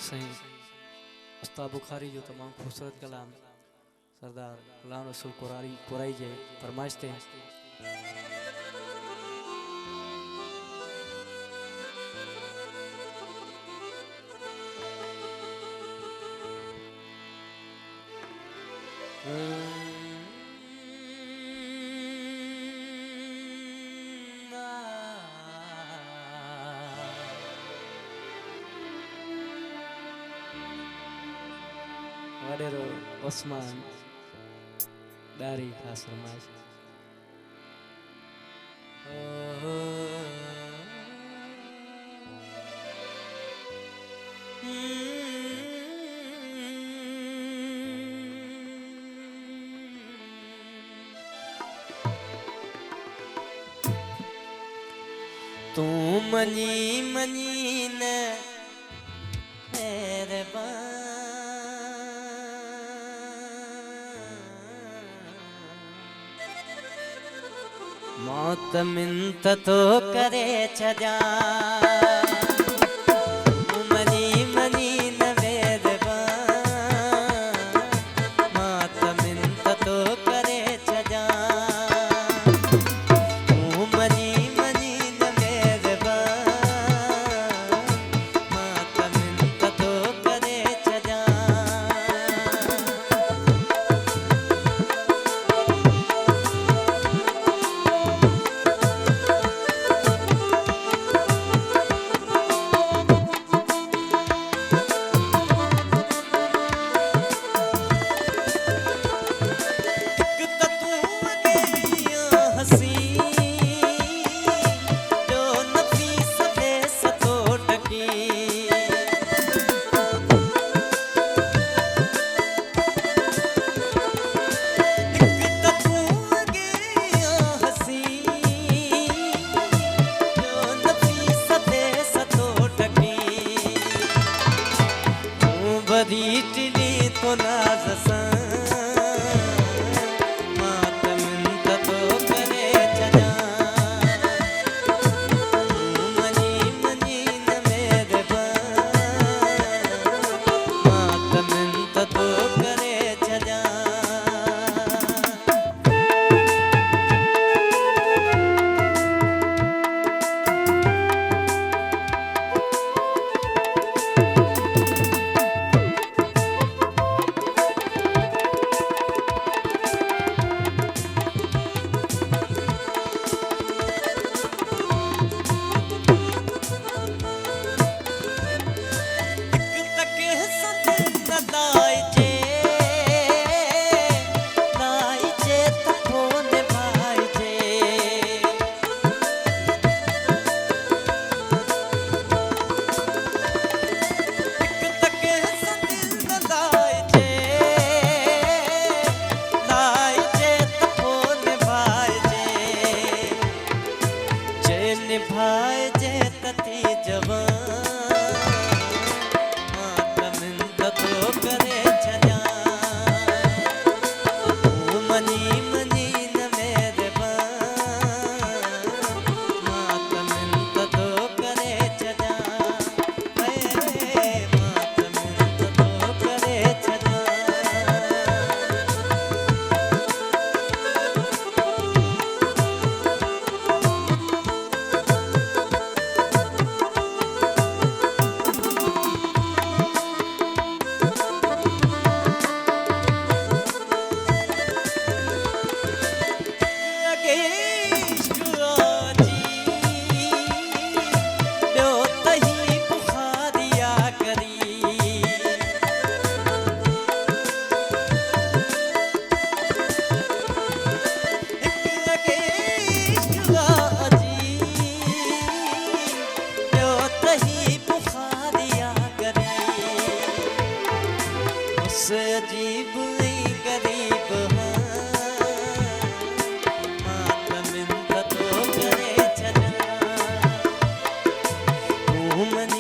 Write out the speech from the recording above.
सही उस्ताद बुखारी जो तमाम खूबसूरत कलाम सरदार गुलाम रसूल कुराई जे फरमाइश थे। वडेरो ओस्मान दारी खास फरमाइश। तू मनी मनी ने मौत मिंत तो करे छजा मनी मनी न मेहरबान मौत मिंत तो करे छजा मनी मनी न मेहरबान मौत मिंत तो करे छजा। तो नाज मात मिंत तो करे छजा मनी मनी न मेहरबान मात मिंत तो करे छजा। निभाए जे तती जवान मात मिंत तो करे छजा मनी मनी न मेहरबान मात मिंत तो करे छजा मात मिंत तो करे छजा। अजीब गरीब मात मिंत तो करे छजा मनी